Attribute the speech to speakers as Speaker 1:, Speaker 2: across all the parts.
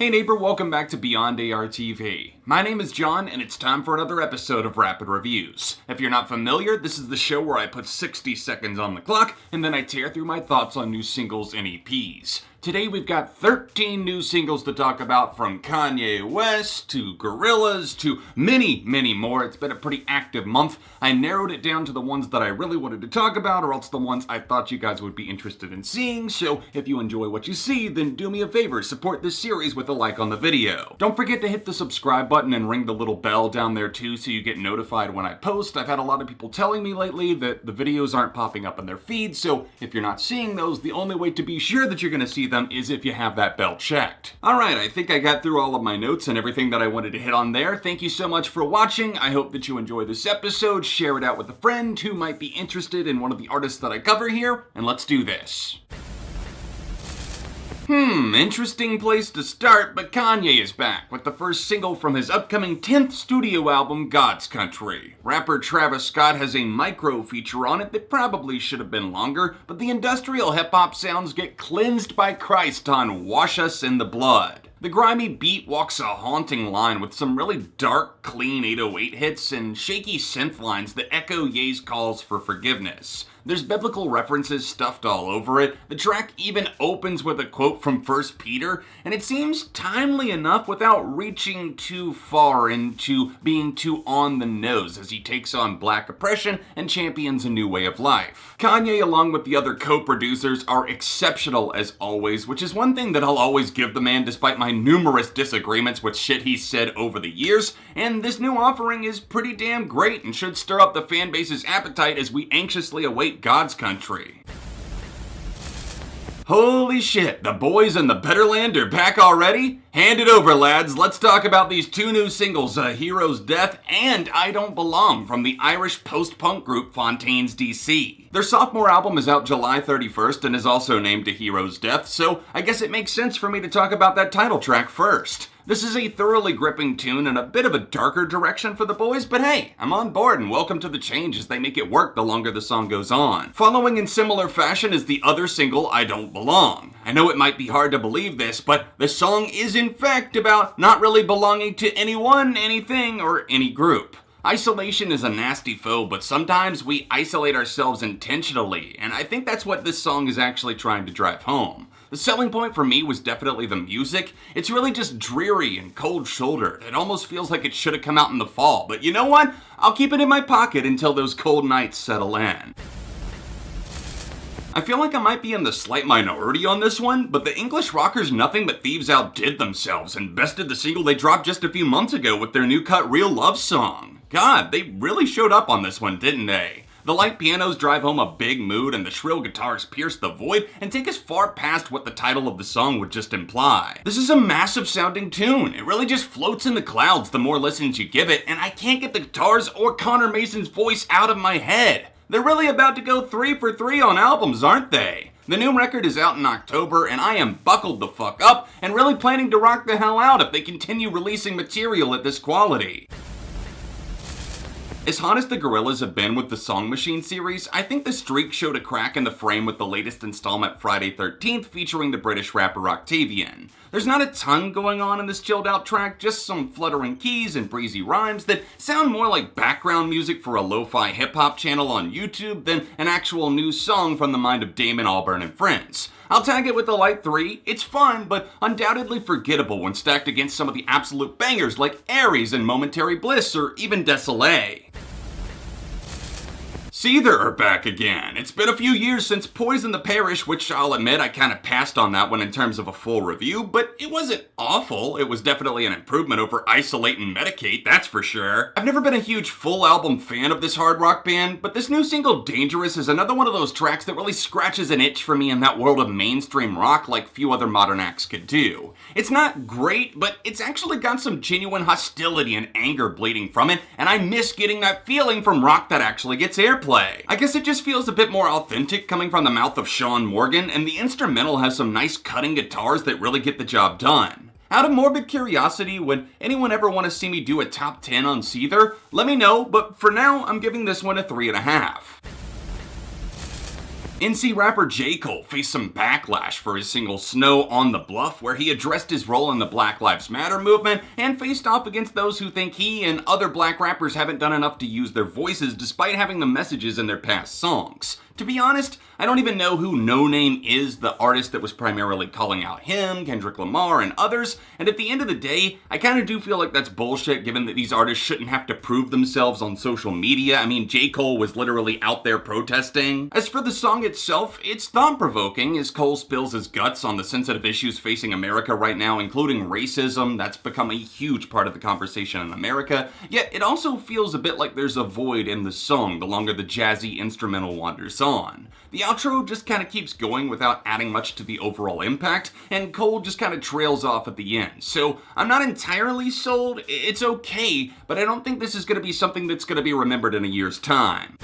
Speaker 1: Hey neighbor, welcome back to Beyond ARTV. My name is John, and it's time for another episode of Rapid Reviews. If you're not familiar, this is the show where I put 60 seconds on the clock, and then I tear through my thoughts on new singles and EPs. Today we've got 13 new singles to talk about, from Kanye West to Gorillaz to many more. It's been a pretty active month. I narrowed it down to the ones that I really wanted to talk about, or else the ones I thought you guys would be interested in seeing. So if you enjoy what you see, then do me a favor, support this series with a like on the video. Don't forget to hit the subscribe button and ring the little bell down there too, so you get notified when I post. I've had a lot of people telling me lately that the videos aren't popping up in their feed, so if you're not seeing those, the only way to be sure that you're going to see them is if you have that bell checked. Alright, I think I got through all of my notes and everything that I wanted to hit on there. Thank you so much for watching. I hope that you enjoy this episode. Share it out with a friend who might be interested in one of the artists that I cover here, and let's do this. Interesting place to start, but Kanye is back with the first single from his upcoming 10th studio album, God's Country. Rapper Travis Scott has a micro feature on it that probably should have been longer, but the industrial hip-hop sounds get cleansed by Christ on Wash Us in the Blood. The grimy beat walks a haunting line with some really dark, clean 808 hits and shaky synth lines that echo Ye's calls for forgiveness. There's biblical references stuffed all over it. The track even opens with a quote from 1 Peter, and it seems timely enough without reaching too far into being too on the nose as he takes on black oppression and champions a new way of life. Kanye, along with the other co-producers, are exceptional as always, which is one thing that I'll always give the man despite my numerous disagreements with shit he's said over the years, and this new offering is pretty damn great and should stir up the fan base's appetite as we anxiously await God's Country. Holy shit, the boys in the Better Land are back already? Hand it over, lads. Let's talk about these two new singles, A Hero's Death and I Don't Belong, from the Irish post-punk group Fontaines D.C. Their sophomore album is out July 31st and is also named A Hero's Death, so I guess it makes sense for me to talk about that title track first. This is a thoroughly gripping tune and a bit of a darker direction for the boys, but hey, I'm on board and welcome to the change as they make it work the longer the song goes on. Following in similar fashion is the other single, I Don't Belong. I know it might be hard to believe this, but the song is in fact about not really belonging to anyone, anything, or any group. Isolation is a nasty foe, but sometimes we isolate ourselves intentionally, and I think that's what this song is actually trying to drive home. The selling point for me was definitely the music. It's really just dreary and cold-shouldered. It almost feels like it should have come out in the fall, but you know what? I'll keep it in my pocket until those cold nights settle in. I feel like I might be in the slight minority on this one, but the English rockers Nothing But Thieves outdid themselves and bested the single they dropped just a few months ago with their new cut Real Love Song. God, they really showed up on this one, didn't they? The light pianos drive home a big mood, and the shrill guitars pierce the void and take us far past what the title of the song would just imply. This is a massive sounding tune. It really just floats in the clouds the more listens you give it, and I can't get the guitars or Connor Mason's voice out of my head. They're really about to go 3 for 3 on albums, aren't they? The new record is out in October, and I am buckled the fuck up and really planning to rock the hell out if they continue releasing material at this quality. As hot as the Gorillaz have been with the Song Machine series, I think the streak showed a crack in the frame with the latest installment, Friday 13th, featuring the British rapper OCTAVIAN. There's not a ton going on in this chilled out track, just some fluttering keys and breezy rhymes that sound more like background music for a lo-fi hip-hop channel on YouTube than an actual new song from the mind of Damon Albarn and friends. I'll tag it with a light 3. It's fun, but undoubtedly forgettable when stacked against some of the absolute bangers like Aries and Momentary Bliss or even Désolé. Seether are back again. It's been a few years since Poison the Parish, which I'll admit I kind of passed on that one in terms of a full review, but it wasn't awful. It was definitely an improvement over Isolate and Medicate, that's for sure. I've never been a huge full album fan of this hard rock band, but this new single, Dangerous, is another one of those tracks that really scratches an itch for me in that world of mainstream rock like few other modern acts could do. It's not great, but it's actually got some genuine hostility and anger bleeding from it, and I miss getting that feeling from rock that actually gets airplay. I guess it just feels a bit more authentic coming from the mouth of Sean Morgan, and the instrumental has some nice cutting guitars that really get the job done. Out of morbid curiosity, would anyone ever want to see me do a top 10 on Seether? Let me know, but for now, I'm giving this one a 3.5. NC rapper J. Cole faced some backlash for his single Snow on the Bluff, where he addressed his role in the Black Lives Matter movement and faced off against those who think he and other black rappers haven't done enough to use their voices despite having the messages in their past songs. To be honest, I don't even know who No Name is, the artist that was primarily calling out him, Kendrick Lamar, and others, and at the end of the day, I kinda do feel like that's bullshit given that these artists shouldn't have to prove themselves on social media. I mean, J. Cole was literally out there protesting. As for the song itself, it's thought-provoking as Cole spills his guts on the sensitive issues facing America right now, including racism. That's become a huge part of the conversation in America, yet it also feels a bit like there's a void in the song the longer the jazzy instrumental wanders on. The outro just kind of keeps going without adding much to the overall impact, and Cole just kind of trails off at the end. So I'm not entirely sold. It's okay, but I don't think this is going to be something that's going to be remembered in a year's time.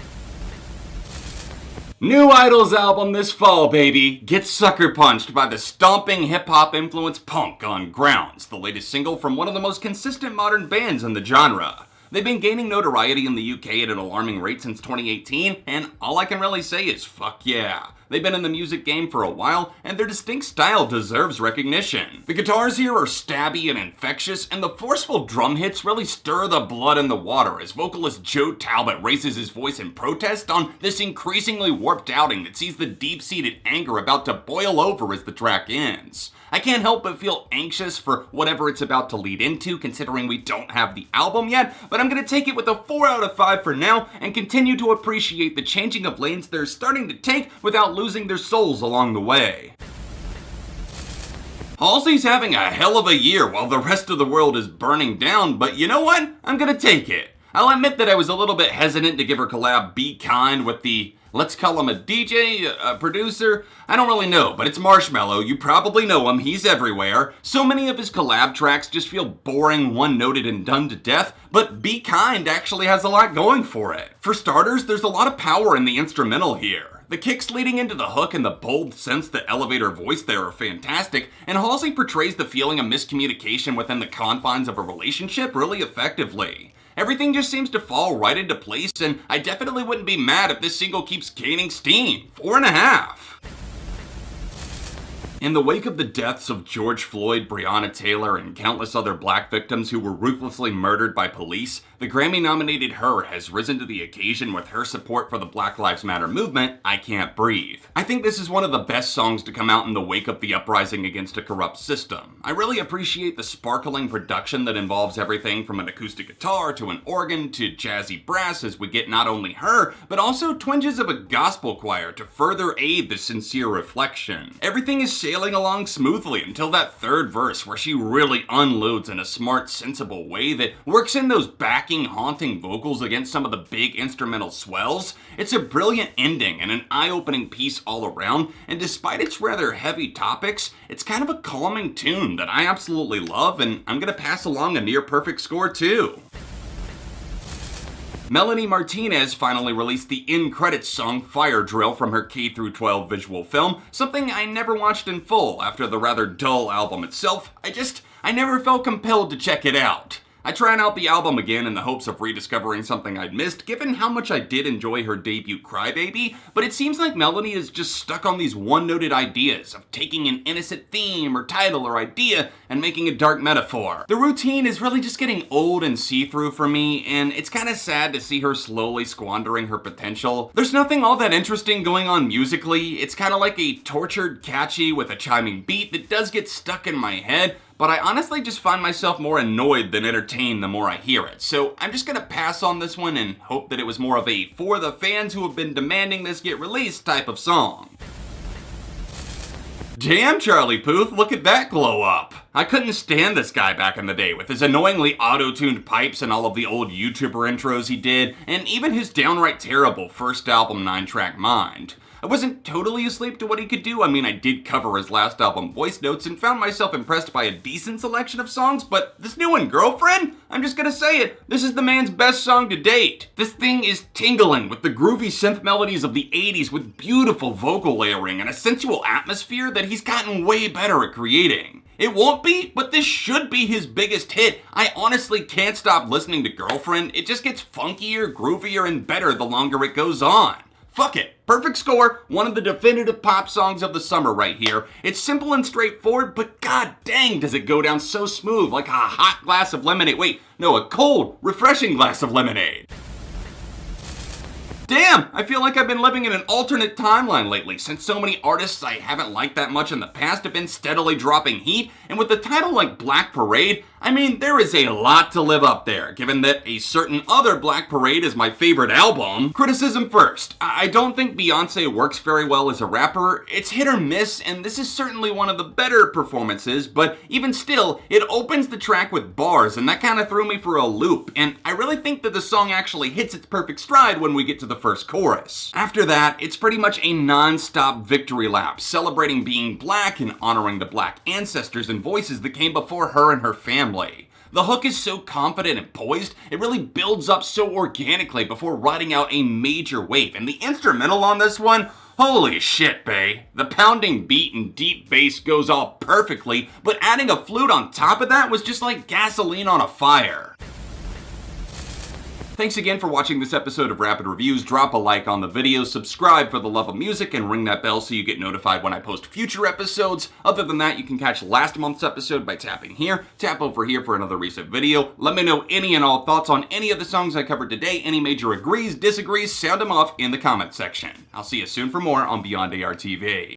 Speaker 1: New Idol's album this fall, baby, gets sucker punched by the stomping hip-hop influenced Punk on Grounds, the latest single from one of the most consistent modern bands in the genre. They've been gaining notoriety in the UK at an alarming rate since 2018, and all I can really say is fuck yeah. They've been in the music game for a while, and their distinct style deserves recognition. The guitars here are stabby and infectious, and the forceful drum hits really stir the blood in the water as vocalist Joe Talbot raises his voice in protest on this increasingly warped outing that sees the deep-seated anger about to boil over as the track ends. I can't help but feel anxious for whatever it's about to lead into, considering we don't have the album yet, but I'm gonna take it with a 4 out of 5 for now, and continue to appreciate the changing of lanes they're starting to take without losing their souls along the way. Halsey's having a hell of a year while the rest of the world is burning down, but you know what? I'm gonna take it. I'll admit that I was a little bit hesitant to give her collab Be Kind with the, let's call him a DJ, a producer, I don't really know, but it's Marshmello, you probably know him, he's everywhere. So many of his collab tracks just feel boring, one-noted, and done to death, but Be Kind actually has a lot going for it. For starters, there's a lot of power in the instrumental here. The kicks leading into the hook and the bold synths that elevate her voice there are fantastic, and Halsey portrays the feeling of miscommunication within the confines of a relationship really effectively. Everything just seems to fall right into place, and I definitely wouldn't be mad if this single keeps gaining steam. 4.5. In the wake of the deaths of George Floyd, Breonna Taylor, and countless other black victims who were ruthlessly murdered by police, the Grammy-nominated H.E.R. has risen to the occasion with her support for the Black Lives Matter movement, I Can't Breathe. I think this is one of the best songs to come out in the wake of the uprising against a corrupt system. I really appreciate the sparkling production that involves everything from an acoustic guitar to an organ to jazzy brass as we get not only her, but also twinges of a gospel choir to further aid the sincere reflection. Everything is sailing along smoothly until that third verse where she really unloads in a smart, sensible way that works in those backing, haunting vocals against some of the big instrumental swells. It's a brilliant ending and an eye-opening piece all around, and despite its rather heavy topics, it's kind of a calming tune that I absolutely love, and I'm gonna pass along a near-perfect score too. Melanie Martinez finally released the in-credits song Fire Drill from her K-12 visual film, something I never watched in full after the rather dull album itself. I never felt compelled to check it out. I tried out the album again in the hopes of rediscovering something I'd missed, given how much I did enjoy her debut Crybaby, but it seems like Melanie is just stuck on these one-noted ideas of taking an innocent theme or title or idea and making a dark metaphor. The routine is really just getting old and see-through for me, and it's kinda sad to see her slowly squandering her potential. There's nothing all that interesting going on musically. It's kinda like a tortured catchy with a chiming beat that does get stuck in my head, but I honestly just find myself more annoyed than entertained the more I hear it. So I'm just gonna pass on this one and hope that it was more of a for the fans who have been demanding this get released type of song. Damn, Charlie Puth, look at that glow up. I couldn't stand this guy back in the day with his annoyingly auto-tuned pipes and all of the old YouTuber intros he did, and even his downright terrible first album 9-track Mind. I wasn't totally asleep to what he could do. I mean, I did cover his last album voice notes and found myself impressed by a decent selection of songs, but this new one, Girlfriend? I'm just gonna say it, this is the man's best song to date. This thing is tingling with the groovy synth melodies of the 80s with beautiful vocal layering and a sensual atmosphere that he's gotten way better at creating. It won't be, but this should be his biggest hit. I honestly can't stop listening to Girlfriend. It just gets funkier, groovier, and better the longer it goes on. fuck it. Perfect score, one of the definitive pop songs of the summer right here. It's simple and straightforward, but god dang does it go down so smooth, like a hot glass of lemonade. Wait, no, a cold, refreshing glass of lemonade. Damn, I feel like I've been living in an alternate timeline lately, since so many artists I haven't liked that much in the past have been steadily dropping heat, and with a title like Black Parade, I mean, there is a lot to live up there, given that a certain other Black Parade is my favorite album. Criticism first. I don't think Beyoncé works very well as a rapper. It's hit or miss, and this is certainly one of the better performances, but even still, it opens the track with bars, and that kind of threw me for a loop, and I really think that the song actually hits its perfect stride when we get to the first chorus. After that, it's pretty much a non-stop victory lap, celebrating being black and honoring the black ancestors and voices that came before her and her family. The hook is so confident and poised, it really builds up so organically before riding out a major wave, and the instrumental on this one, holy shit, bae. The pounding beat and deep bass goes all perfectly, but adding a flute on top of that was just like gasoline on a fire. Thanks again for watching this episode of Rapid Reviews. Drop a like on the video, subscribe for the love of music, and ring that bell so you get notified when I post future episodes. Other than that, you can catch last month's episode by tapping here, tap over here for another recent video. Let me know any and all thoughts on any of the songs I covered today, any major agrees, disagrees, sound them off in the comment section. I'll see you soon for more on Beyond ARTV.